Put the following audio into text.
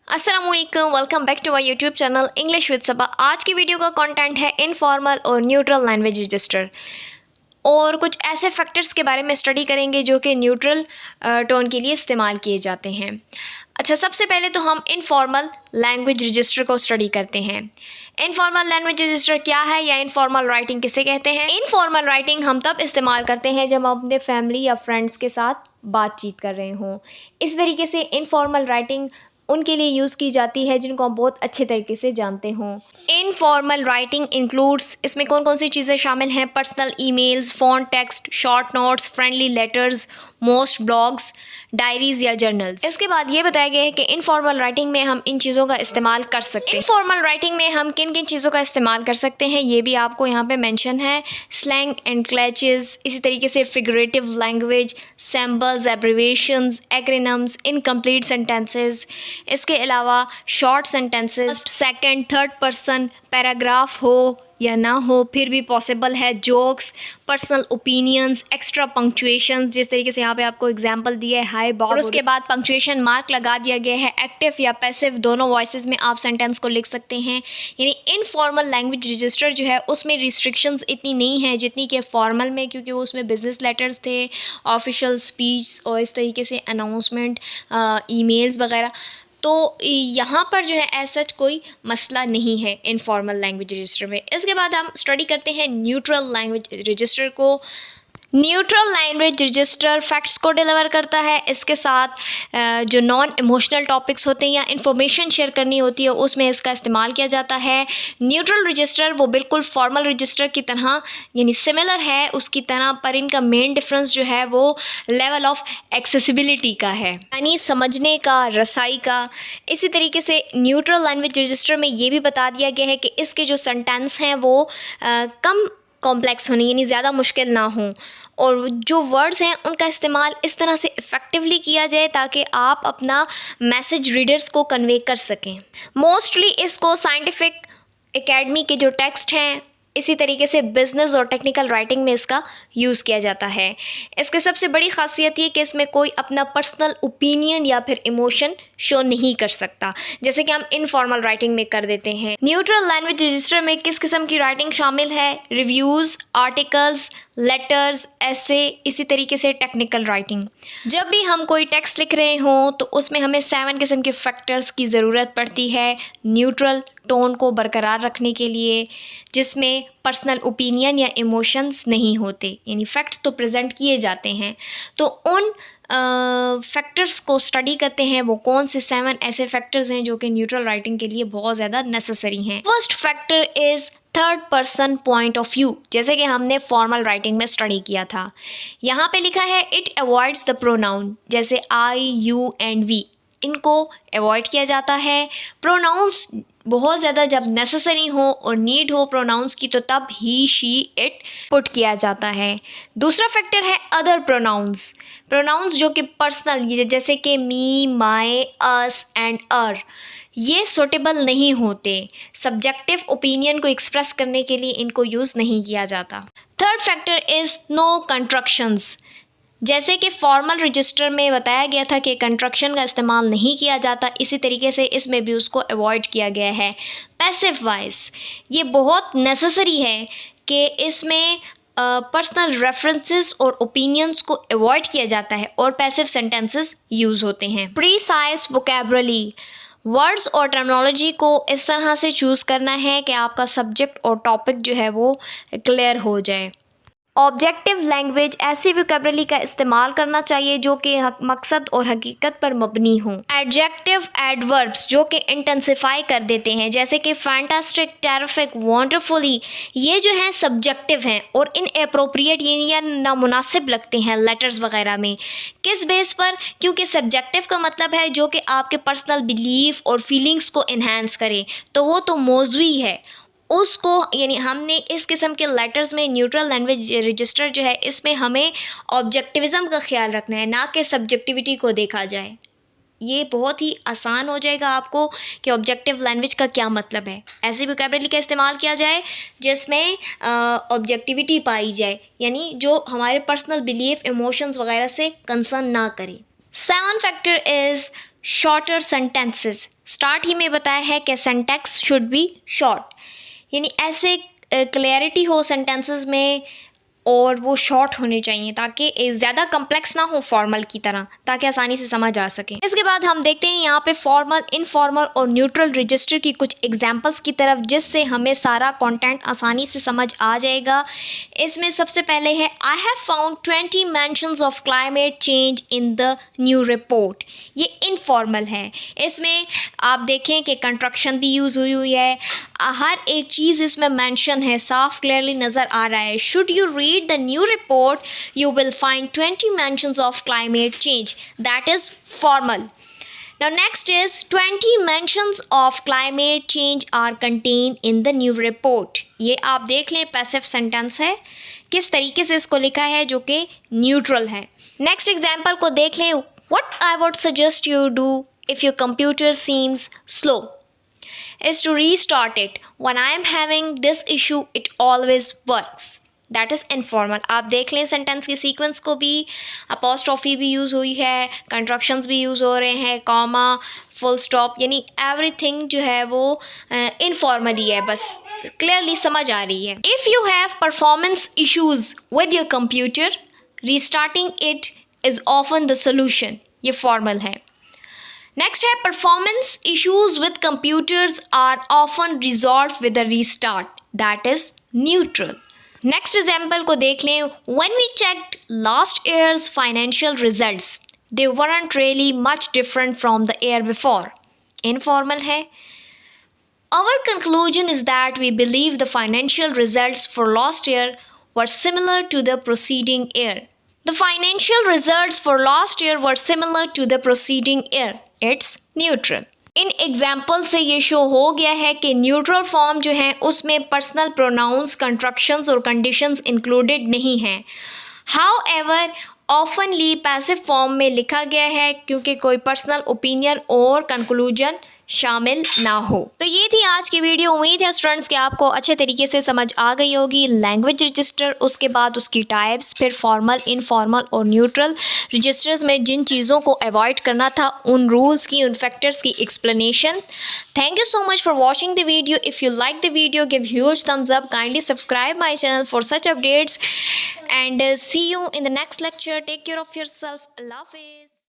अस्सलामुअलैकुम, welcome back to my YouTube channel English with Saba. आज की वीडियो का कंटेंट है इनफॉर्मल और न्यूट्रल लैंग्वेज रजिस्टर और कुछ ऐसे फैक्टर्स के बारे में स्टडी करेंगे जो कि न्यूट्रल टोन के लिए इस्तेमाल किए जाते हैं। अच्छा, सबसे पहले तो हम इनफॉर्मल लैंग्वेज रजिस्टर को स्टडी करते हैं। इनफॉर्मल लैंग्वेज रजिस्टर क्या है या इनफॉर्मल राइटिंग किसे कहते हैं? इनफॉर्मल राइटिंग हम तब इस्तेमाल करते हैं जब हम अपने फैमिली या फ्रेंड्स के साथ बातचीत कर रहे हों। इस तरीके से इनफॉर्मल राइटिंग उनके लिए यूज़ की जाती है जिनको हम बहुत अच्छे तरीके से जानते हों। इनफॉर्मल राइटिंग इंक्लूड्स, इसमें कौन कौन सी चीज़ें शामिल हैं? Personal emails, phone text, short notes, friendly letters, most blogs, diaries या जर्नल्स। इसके बाद ये बताया गया है कि इनफॉर्मल राइटिंग में हम इन चीज़ों का इस्तेमाल कर सकते हैं। इनफॉर्मल राइटिंग में हम किन किन चीज़ों का इस्तेमाल कर सकते हैं ये भी आपको यहाँ पे मेंशन है। स्लैंग एंड क्लैचेस, इसी तरीके से figurative language, symbols, abbreviations, acronyms, incomplete sentences, इसके अलावा short sentences, second third person, paragraph हो या ना हो फिर भी पॉसिबल है, jokes, personal opinions, extra punctuations, जिस तरीके से यहाँ पे आपको एग्जांपल दिया है हाय बॉब, और उसके बाद पंक्चुएशन मार्क लगा दिया गया है। एक्टिव या पैसिव दोनों वॉइसेस में आप सेंटेंस को लिख सकते हैं। यानी इनफॉर्मल लैंग्वेज रजिस्टर जो है उसमें रिस्ट्रिक्शंस इतनी नहीं है जितनी कि फॉर्मल में, क्योंकि वो उसमें बिजनेस लेटर्स थे, ऑफिशियल स्पीच और इस तरीके से अनाउंसमेंट, ईमेल्स वगैरह। तो यहाँ पर जो है ऐसा कोई मसला नहीं है इनफॉर्मल लैंग्वेज रजिस्टर में। इसके बाद हम स्टडी करते हैं न्यूट्रल लैंग्वेज रजिस्टर को। न्यूट्रल लैंग्वेज रजिस्टर फैक्ट्स को डिलीवर करता है, इसके साथ जो नॉन इमोशनल टॉपिक्स होते हैं या इंफॉर्मेशन शेयर करनी होती है उसमें इसका इस्तेमाल किया जाता है। न्यूट्रल रजिस्टर वो बिल्कुल फॉर्मल रजिस्टर की तरह यानी सिमिलर है उसकी तरह, पर इनका मेन डिफरेंस जो है वो लेवल ऑफ एक्सेसिबिलिटी का है, यानी समझने का, रसाई का। इसी तरीके से न्यूट्रल लैंग्वेज रजिस्टर में ये भी बता दिया गया है कि इसके जो सेंटेंस हैं वो कम कॉम्प्लेक्स होने यानी ज़्यादा मुश्किल ना हो, और जो वर्ड्स हैं उनका इस्तेमाल इस तरह से इफ़ेक्टिवली किया जाए ताकि आप अपना मैसेज रीडर्स को कन्वे कर सकें। मोस्टली इसको साइंटिफिक एकेडमी के जो टेक्स्ट हैं, इसी तरीके से बिज़नेस और टेक्निकल राइटिंग में इसका यूज़ किया जाता है। इसकी सबसे बड़ी खासियत ये कि इसमें कोई अपना पर्सनल ओपिनियन या फिर इमोशन शो नहीं कर सकता, जैसे कि हम इनफॉर्मल राइटिंग में कर देते हैं। न्यूट्रल लैंग्वेज रजिस्टर में किस किस्म की राइटिंग शामिल है? रिव्यूज़, आर्टिकल्स, लेटर्स, ऐसे, इसी तरीके से टेक्निकल राइटिंग। जब भी हम कोई टेक्स्ट लिख रहे हों तो उसमें हमें 7 किस्म के फैक्टर्स की ज़रूरत पड़ती है न्यूट्रल टोन को बरकरार रखने के लिए, जिसमें पर्सनल ओपिनियन या इमोशंस नहीं होते, यानी फैक्ट्स तो प्रेजेंट किए जाते हैं। तो उन फैक्टर्स को स्टडी करते हैं, वो कौन से 7 ऐसे फैक्टर्स हैं जो कि न्यूट्रल राइटिंग के लिए बहुत ज़्यादा नेसेसरी हैं। First factor is third person point of view, जैसे कि हमने फॉर्मल राइटिंग में स्टडी किया था। यहाँ पे लिखा है इट अवॉइड्स द प्रोनाउन, जैसे आई, यू एंड वी, इनको अवॉइड किया जाता है। प्रोनाउंस बहुत ज़्यादा जब नेसेसरी हो और नीड हो प्रोनाउंस की तो तब ही, शी, इट पुट किया जाता है। दूसरा फैक्टर है अदर प्रोनाउंस, प्रोनाउंस जो कि पर्सनल जैसे कि मी, माई, अस एंड अर, ये सूटेबल नहीं होते, सब्जेक्टिव ओपिनियन को एक्सप्रेस करने के लिए इनको यूज़ नहीं किया जाता। Third factor is no constructions, जैसे कि फॉर्मल रजिस्टर में बताया गया था कि कंस्ट्रक्शन का इस्तेमाल नहीं किया जाता, इसी तरीके से इसमें भी उसको अवॉइड किया गया है। पैसिव वॉइस, ये बहुत नेसेसरी है कि इसमें पर्सनल रेफरेंसेस और ओपिनियंस को अवॉइड किया जाता है और पैसिव सेंटेंसेस यूज़ होते हैं। प्रीसाइज वोकैबुलरी, वर्ड्स और टर्मिनोलॉजी को इस तरह से चूज़ करना है कि आपका सब्जेक्ट और टॉपिक जो है वो क्लियर हो जाए। ऑब्जेक्टिव लैंग्वेज, ऐसी वोकैबुलरी का इस्तेमाल करना चाहिए जो कि मकसद और हकीकत पर मबनी हो। एडजेक्टिव एडवर्ब्स जो कि इंटेंसिफाई कर देते हैं, जैसे कि फैंटास्टिक, टेरिफिक, वंडरफुली, ये जो है सब्जेक्टिव हैं और इनएप्रोप्रिएट या नामुनासिब लगते हैं लेटर्स वगैरह में। किस बेस पर? क्योंकि सब्जेक्टिव का मतलब है जो कि आपके पर्सनल बिलीफ और फीलिंग्स को इन्हांस करे, तो वो तो मौजूई है उसको, यानी हमने इस किस्म के लेटर्स में न्यूट्रल लैंग्वेज रजिस्टर जो है इसमें हमें ऑब्जेक्टिविज़म का ख्याल रखना है, ना कि सब्जेक्टिविटी को देखा जाए। ये बहुत ही आसान हो जाएगा आपको कि ऑब्जेक्टिव लैंग्वेज का क्या मतलब है। ऐसी वोकैबुलरी का इस्तेमाल किया जाए जिसमें ऑब्जेक्टिविटी पाई जाए, यानी जो हमारे पर्सनल बिलीफ, इमोशंस वगैरह से कंसर्न ना करे। 7 factor is shorter sentences. Start ही में बताया है कि सेंटेक्स शुड बी शॉर्ट, यानी ऐसे क्लैरिटी हो सेंटेंसेस में और वो शॉर्ट होने चाहिए ताकि ज़्यादा कम्प्लेक्स ना हो फॉर्मल की तरह, ताकि आसानी से समझ आ सके। इसके बाद हम देखते हैं यहाँ पे फॉर्मल, इनफॉर्मल और न्यूट्रल रजिस्टर की कुछ एग्जांपल्स की तरफ, जिससे हमें सारा कंटेंट आसानी से समझ आ जाएगा। इसमें सबसे पहले है I have found 20 mentions of climate change in the new report. ये इनफॉर्मल है। इसमें आप देखें कि कंस्ट्रक्शन भी यूज़ हुई है, हर एक चीज़ इसमें मेंशन है, साफ क्लियरली नज़र आ रहा है। Should you read the new report you will find 20 mentions of climate change. That is formal. Now next is 20 mentions of climate change are contained in the new report. ये आप देख लें passive sentence है, किस तरीके से इसको लिखा है जो कि न्यूट्रल है। नेक्स्ट एग्जाम्पल को देख लें। What I would suggest you do if your computer seems slow is to restart it. When I am having this issue, it always works. That is informal. आप देख लें सेंटेंस के sequence को भी, apostrophe भी यूज़ हुई है, कंट्रक्शंस भी यूज़ हो रहे हैं, कॉमा, फुल स्टॉप, यानी एवरीथिंग जो है वो इनफॉर्मली है, बस क्लियरली समझ आ रही है। If you have performance issues with your computer, restarting it is often the solution. ये फॉर्मल है। नेक्स्ट है performance issues with computers are often resolved with a restart. That is neutral. Next example को देख लें। When we checked last year's financial results they weren't really much different from the year before. Informal है। Our conclusion is that we believe the financial results for last year were similar to the proceeding year. The financial results for last year were similar to the preceding year. It's neutral. In example से ये show हो गया है कि neutral form जो है उसमें personal pronouns, constructions और कंडीशंस इंक्लूडेड नहीं हैं। हाउएवर ऑफनली पैसिव फॉर्म में लिखा गया है क्योंकि कोई पर्सनल ओपिनियन और कंक्लूजन शामिल ना हो। तो ये थी आज की वीडियो। उम्मीद है स्टूडेंट्स कि आपको अच्छे तरीके से समझ आ गई होगी लैंग्वेज रजिस्टर, उसके बाद उसकी टाइप्स, फिर फॉर्मल, इनफॉर्मल और न्यूट्रल रजिस्टर्स में जिन चीज़ों को अवॉइड करना था, उन रूल्स की, उन फैक्टर्स की explanation. Thank you so much for watching the video. If you like the video, give huge thumbs up. Kindly subscribe my channel for such updates and see you in the next lecture. Take care of yourself. Allah Hafiz.